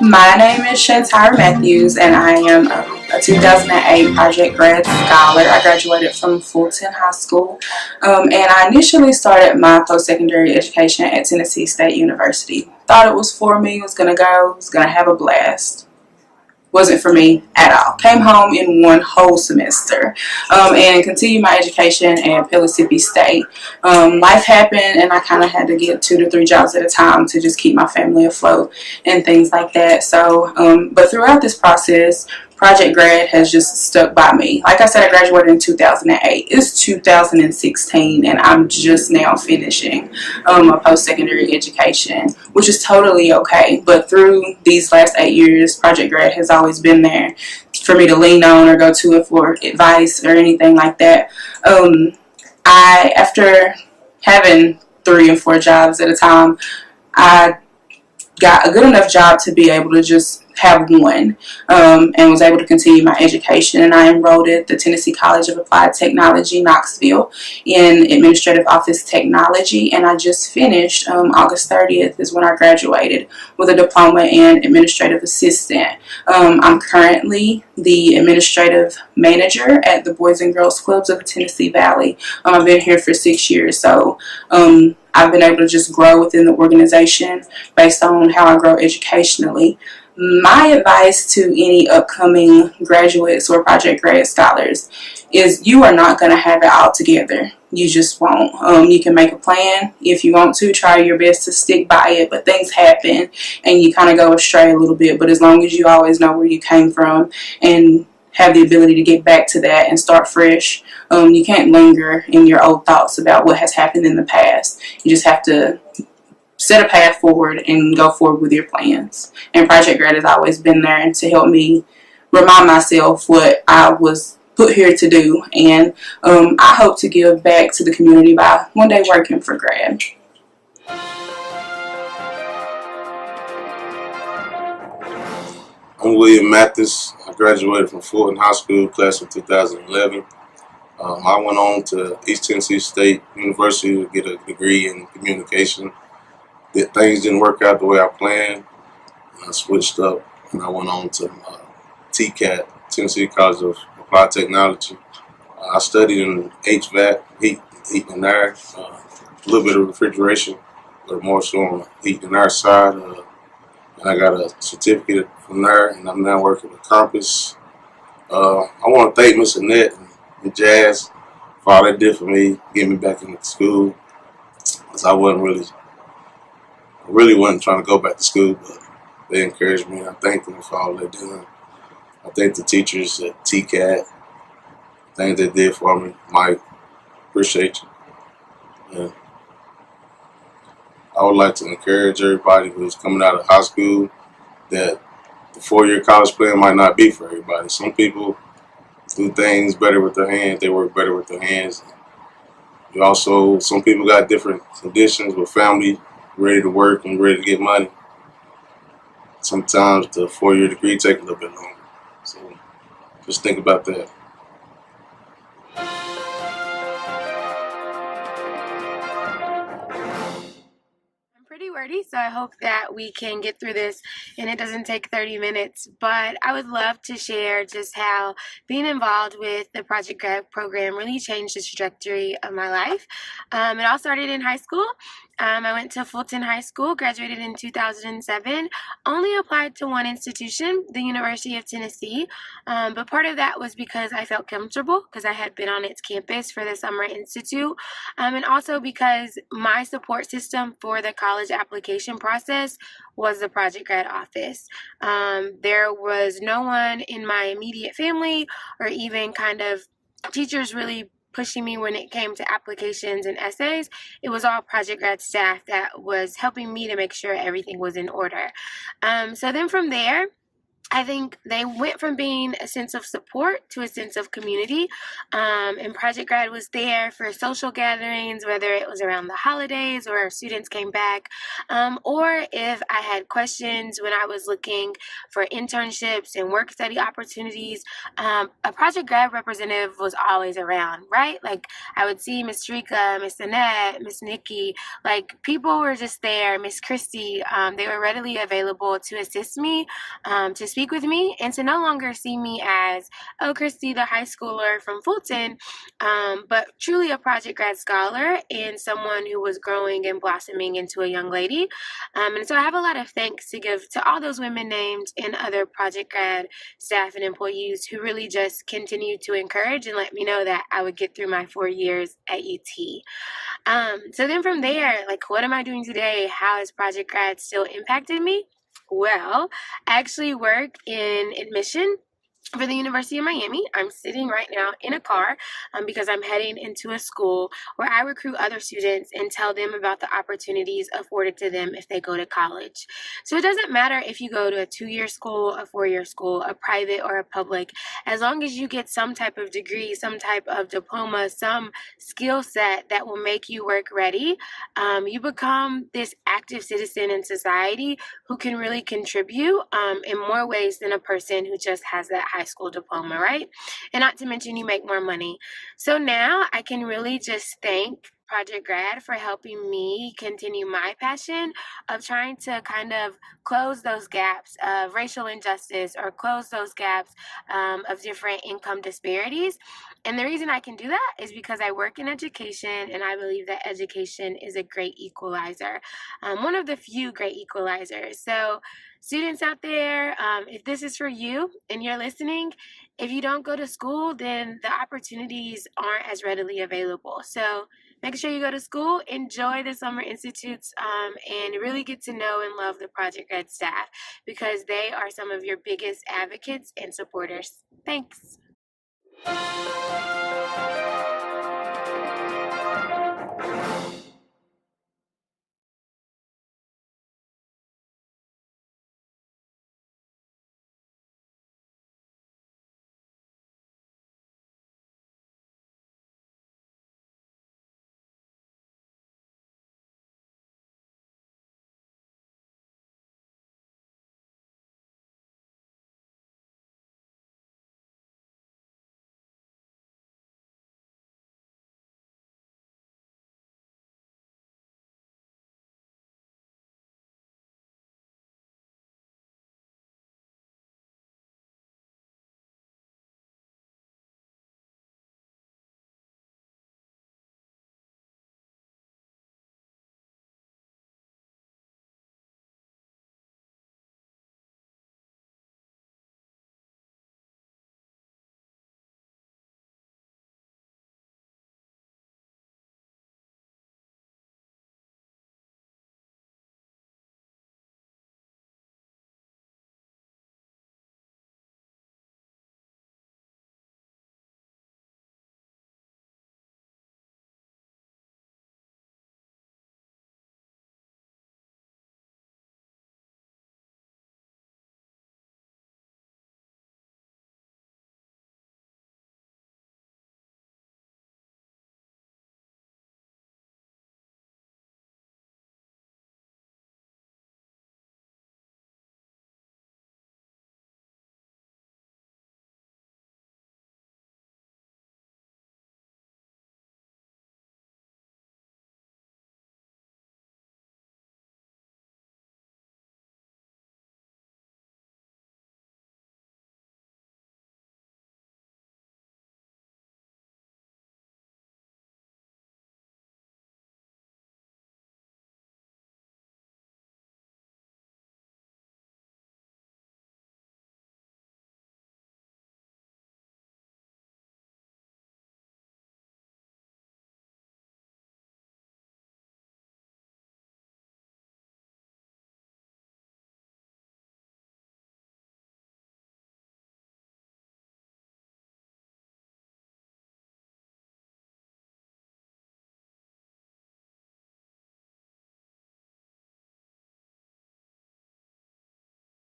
My name is Shantary Matthews, and I am a 2008 Project Grad Scholar. I graduated from Fulton High School, and I initially started my post-secondary education at Tennessee State University. Thought it was for me, was going to go, was going to have a blast. Wasn't for me at all. Came home in one whole semester and continued my education at Mississippi State. Life happened, and I kind of had to get 2 to 3 jobs at a time to just keep my family afloat and things like that. So, but throughout this process, Project Grad has just stuck by me. Like I said, I graduated in 2008. It's 2016, and I'm just now finishing a post-secondary education, which is totally okay. But through these last 8 years, Project Grad has always been there for me to lean on or go to it for advice or anything like that. After having 3 and 4 jobs at a time, I got a good enough job to be able to just have one, and was able to continue my education. And I enrolled at the Tennessee College of Applied Technology, Knoxville, in Administrative Office Technology, and I just finished August 30th is when I graduated with a diploma in Administrative Assistant. I'm currently the Administrative Manager at the Boys and Girls Clubs of the Tennessee Valley. I've been here for 6 years, so I've been able to just grow within the organization based on how I grow educationally. My advice to any upcoming graduates or Project Grad Scholars is you are not going to have it all together. You just won't. You can make a plan if you want to, try your best to stick by it, but things happen and you kind of go astray a little bit. But as long as you always know where you came from and have the ability to get back to that and start fresh, you can't linger in your old thoughts about what has happened in the past. You just have to set a path forward and go forward with your plans. And Project Grad has always been there to help me remind myself what I was put here to do. And I hope to give back to the community by one day working for Grad. I'm William Mathis. I graduated from Fulton High School, class of 2011. I went on to East Tennessee State University to get a degree in communication. Things didn't work out the way I planned. I switched up and I went on to TCAT, Tennessee College of Applied Technology. I studied in HVAC, heat and air, a little bit of refrigeration, but more so on the heat and air side. And I got a certificate from there, and I'm now working with Compass. I want to thank Miss Annette and Jazz for all they did for me, getting me back into school, because I really wasn't trying to go back to school, but they encouraged me, and I thank them for all they're doing. I thank the teachers at TCAT, things they did for me. Mike, appreciate you. And I would like to encourage everybody who's coming out of high school that the 4-year college plan might not be for everybody. Some people do things better with their hands. They work better with their hands. Some people got different conditions with family, ready to work and ready to get money. Sometimes the 4-year degree takes a little bit longer. So just think about that. Pretty wordy, so I hope that we can get through this and it doesn't take 30 minutes. But I would love to share just how being involved with the Project Grad program really changed the trajectory of my life. It all started in high school. I went to Fulton High School, graduated in 2007, only applied to one institution, the University of Tennessee, but part of that was because I felt comfortable because I had been on its campus for the Summer Institute, and also because my support system for the college application process was the Project Grad office. There was no one in my immediate family or even kind of teachers really pushing me when it came to applications and essays. It was all Project Grad staff that was helping me to make sure everything was in order. So then from there, I think they went from being a sense of support to a sense of community. And Project Grad was there for social gatherings, whether it was around the holidays or students came back, or if I had questions when I was looking for internships and work study opportunities. A Project Grad representative was always around, right? Like I would see Miss Rika, Miss Annette, Miss Nikki, like people were just there, Miss Christie. They were readily available to assist me, to speak with me, and to no longer see me as, oh, Christy, the high schooler from Fulton, but truly a Project Grad scholar and someone who was growing and blossoming into a young lady. And so I have a lot of thanks to give to all those women named and other Project Grad staff and employees who really just continued to encourage and let me know that I would get through my 4 years at UT. So then from there, like, what am I doing today? How has Project Grad still impacted me? Well, I actually work in admission for the University of Miami. I'm sitting right now in a car because I'm heading into a school where I recruit other students and tell them about the opportunities afforded to them if they go to college. So it doesn't matter if you go to a 2-year school, a 4-year school, a private or a public, as long as you get some type of degree, some type of diploma, some skill set that will make you work ready, you become this active citizen in society who can really contribute in more ways than a person who just has that high school diploma, right? And not to mention you make more money. So now I can really just thank Project Grad for helping me continue my passion of trying to kind of close those gaps of racial injustice or close those gaps of different income disparities. And the reason I can do that is because I work in education and I believe that education is a great equalizer, one of the few great equalizers. So students out there, if this is for you and you're listening, if you don't go to school, then the opportunities aren't as readily available. So make sure you go to school, enjoy the summer institutes, and really get to know and love the Project Ed staff because they are some of your biggest advocates and supporters. Thanks.